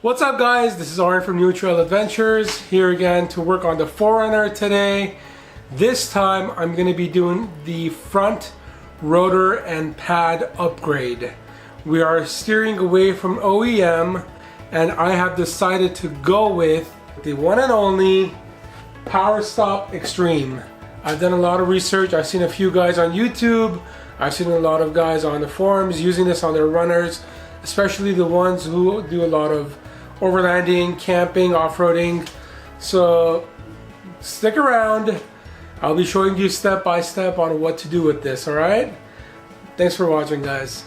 What's up guys, this is Arn from New Trail Adventures, here again to work on the 4Runner today. This time I'm going to be doing the front rotor and pad upgrade. We are steering away from OEM and I have decided to go with the one and only PowerStop Extreme. I've done a lot of research, I've seen a few guys on YouTube, I've seen a lot of guys on the forums using this on their runners, especially the ones who do a lot of overlanding, camping, off-roading. So stick around. I'll be showing you step by step on what to do with this, alright? Thanks for watching guys.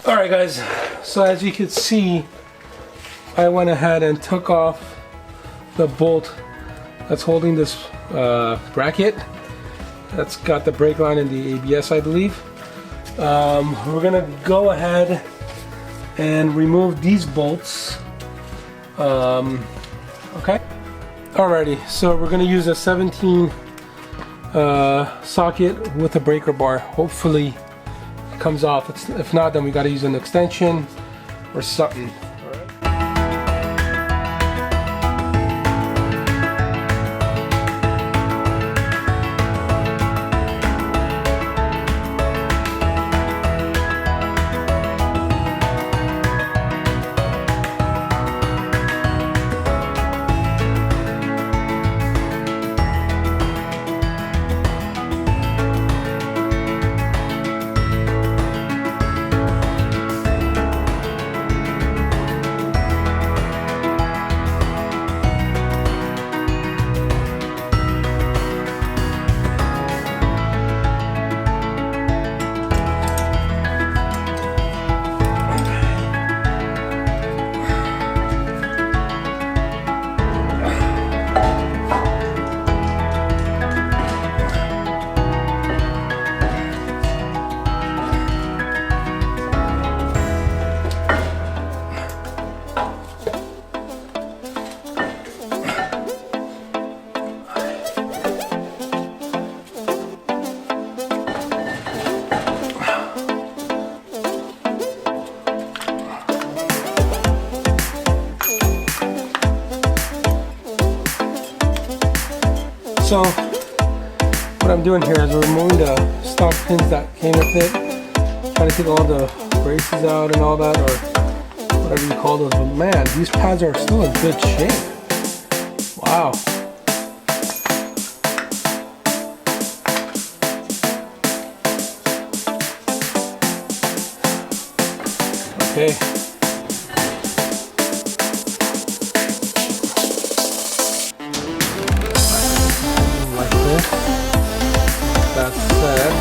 Alright guys, so as you can see, I went ahead and took off the bolt that's holding this bracket. That's got the brake line and the ABS, I believe. We're gonna go ahead and remove these bolts. Okay. Alrighty, so we're gonna use a 17 socket with a breaker bar. Hopefully comes off. If not, then we got to use an extension or something. So what I'm doing here is we're removing the stock pins that came with it, trying to take all the braces out and all that, or whatever you call those. But man, these pads are still in good shape. Wow. Okay. That said,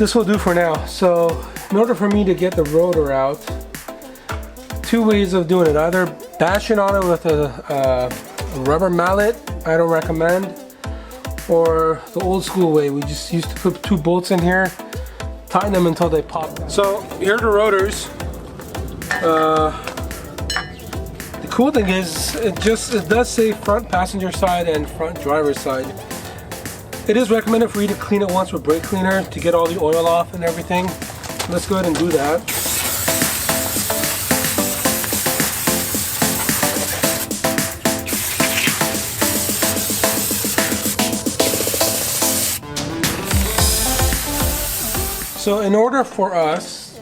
this will do for now. So in order for me to get the rotor out, two ways of doing it. Either bashing on it with a rubber mallet, I don't recommend, or the old school way. We just used to put two bolts in here, tighten them until they pop. So here are the rotors. The cool thing is it does say front passenger side and front driver side. It is recommended for you to clean it once with brake cleaner to get all the oil off and everything. Let's go ahead and do that. So in order for us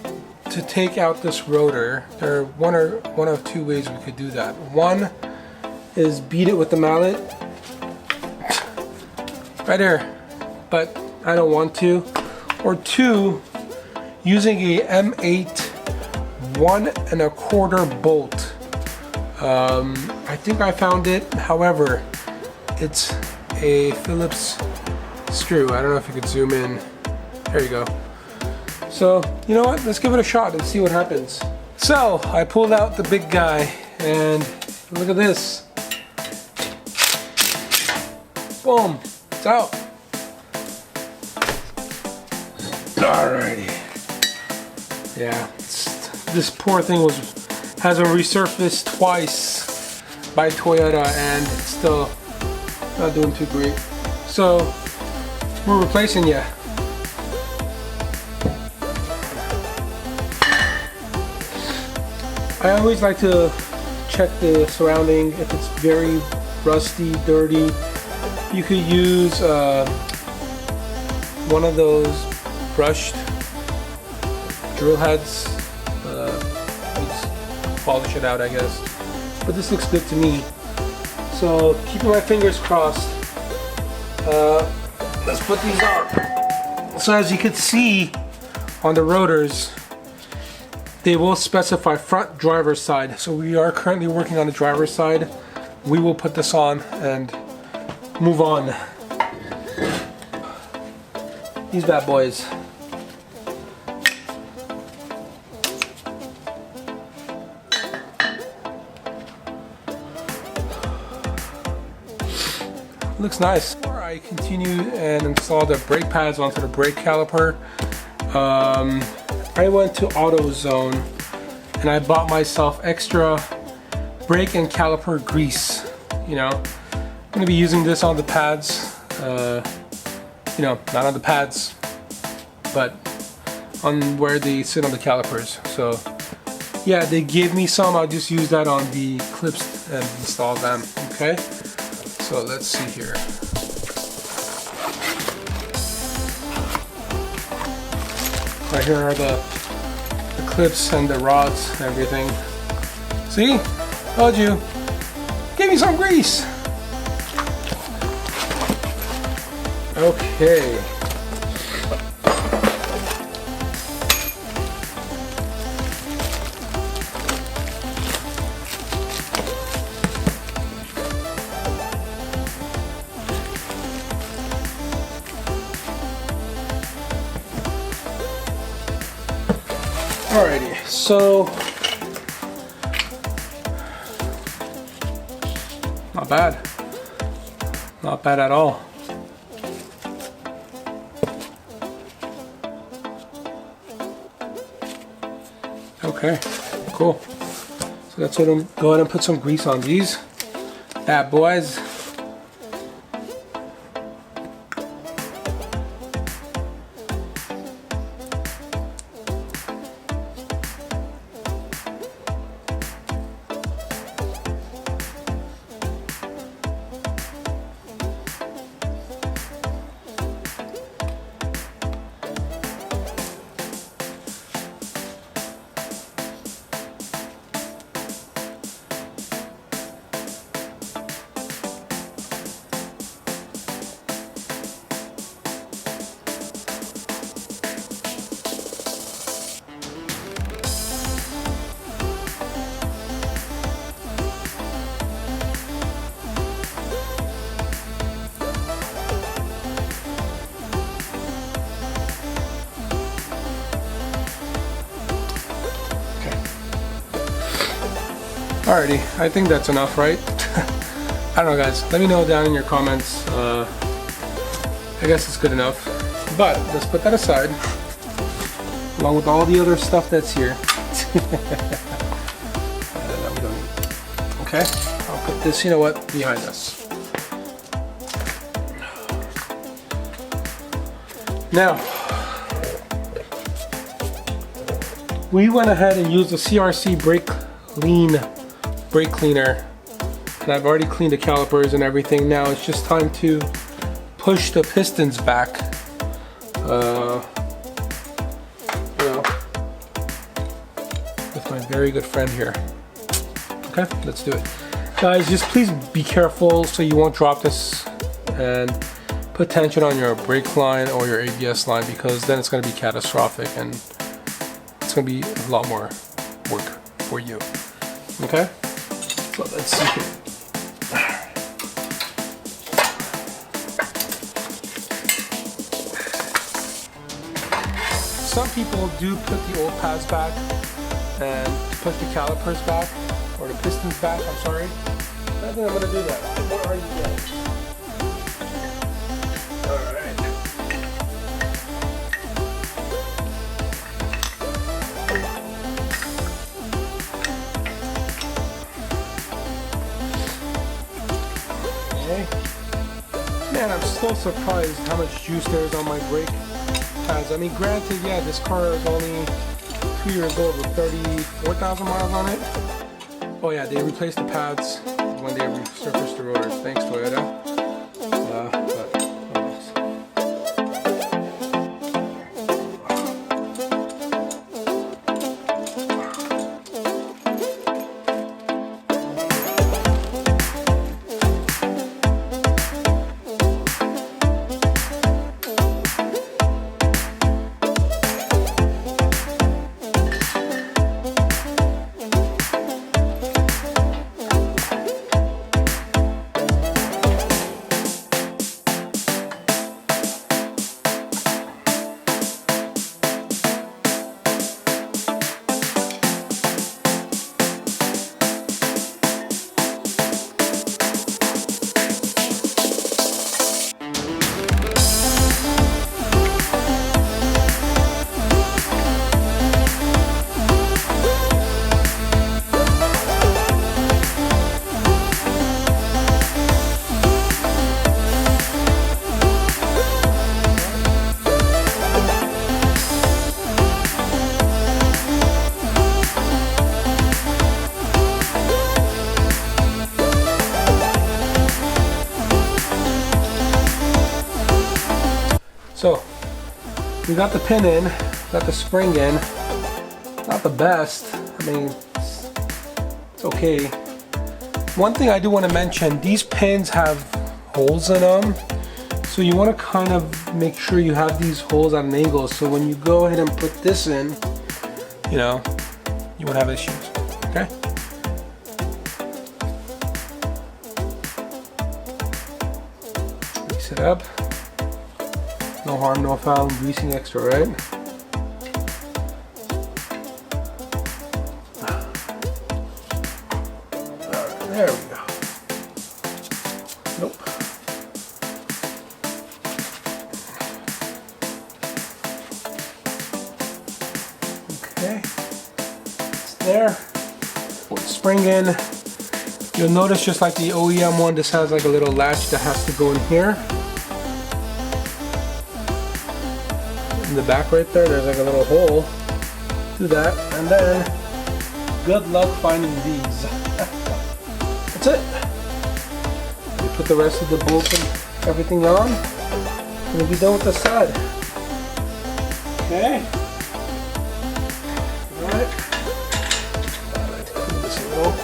to take out this rotor, there are one of two ways we could do that. One is beat it with the mallet right there, but I don't want to. Or two, using a M8 1¼ bolt. I think I found it. However, it's a Phillips screw. I don't know if you could zoom in. There you go. So, you know what? Let's give it a shot and see what happens. So, I pulled out the big guy and look at this. Boom. It's out. Alrighty. Yeah, this poor thing hasn't resurfaced twice by Toyota and it's still not doing too great. So, we're replacing you. I always like to check the surrounding. If it's very rusty, dirty, you could use one of those brushed drill heads. Just polish it out, I guess. But this looks good to me. So keeping my fingers crossed, let's put these on. So as you can see on the rotors, they will specify front driver's side. So we are currently working on the driver's side. We will put this on and move on. These bad boys. Looks nice. Before I continue and install the brake pads onto the brake caliper, I went to AutoZone and I bought myself extra brake and caliper grease. You know, I'm going to be using this on the pads. You know, not on the pads, but on where they sit on the calipers. So yeah, they gave me some. I'll just use that on the clips and install them. Okay, so let's see here. Right here are the clips and the rods and everything. See? Told you. Give me some grease. Okay. Alrighty, so not bad. Not bad at all. Okay, cool. So that's what I'm go ahead and put some grease on these bad boys. Alrighty, I think that's enough, right? I don't know, guys. Let me know down in your comments. I guess it's good enough. But let's put that aside, along with all the other stuff that's here. That we don't need. Okay, I'll put this, you know what, behind us. Now, we went ahead and used the CRC brake cleaner, and I've already cleaned the calipers and everything. Now it's just time to push the pistons back. With my very good friend here. Okay, let's do it. Guys, just please be careful so you won't drop this, and put tension on your brake line or your ABS line, because then it's going to be catastrophic and it's going to be a lot more work for you. Okay, so let's see here. Some people do put the old pads back and push the calipers back, or the pistons back, I'm sorry. I think I'm going to do that. What are you guys? Alright. Okay. Man, I'm still surprised how much juice there is on my brake pads. I mean, granted, yeah, this car is only 2 years old with 34,000 miles on it. Oh yeah, they replaced the pads when they resurfaced the rotors. Thanks, Toyota. So, we got the pin in, got the spring in. Not the best. I mean, it's okay. One thing I do want to mention, these pins have holes in them. So you want to kind of make sure you have these holes at an angle. So when you go ahead and put this in, you know, you won't have issues, okay? Mix it up. No harm, no foul, greasing extra, right? Alright, there we go. Nope. Okay. It's there. Put the spring in. You'll notice just like the OEM one, this has like a little latch that has to go in here. In the back right there's like a little hole. Do that, and then good luck finding these. That's it. You put the rest of the bolts and everything on, and we'll be done with the side. Okay. Alright. Let's clean this a little.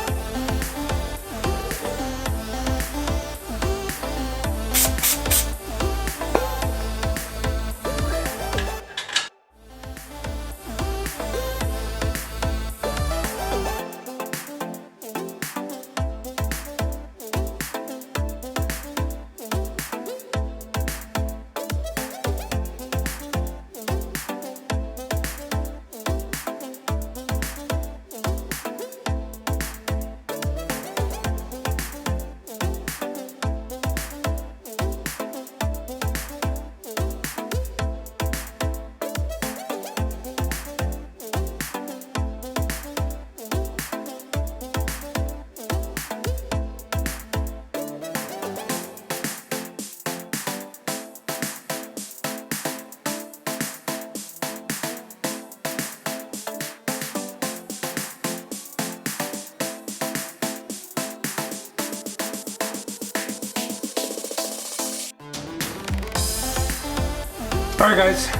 Alright guys,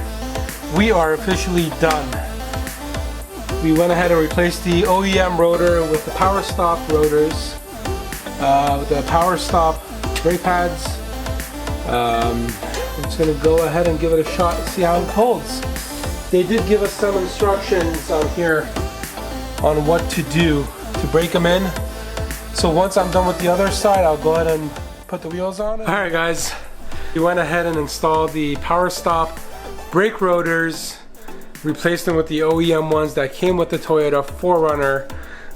we are officially done. We went ahead and replaced the OEM rotor with the PowerStop Rotors, the PowerStop brake pads. I'm just going to go ahead and give it a shot and see how it holds. They did give us some instructions on here on what to do to break them in. So once I'm done with the other side, I'll go ahead and put the wheels on. Alright guys, we went ahead and installed the PowerStop brake rotors, replaced them with the OEM ones that came with the Toyota 4Runner.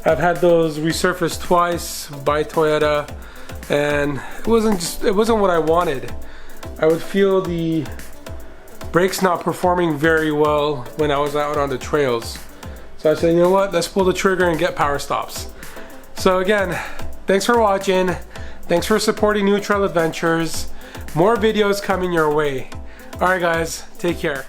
I've had those resurfaced twice by Toyota, and it wasn't what I wanted. I would feel the brakes not performing very well when I was out on the trails. So I said, you know what, let's pull the trigger and get PowerStops. So again, thanks for watching. Thanks for supporting New Trail Adventures. More videos coming your way. Alright guys, take care.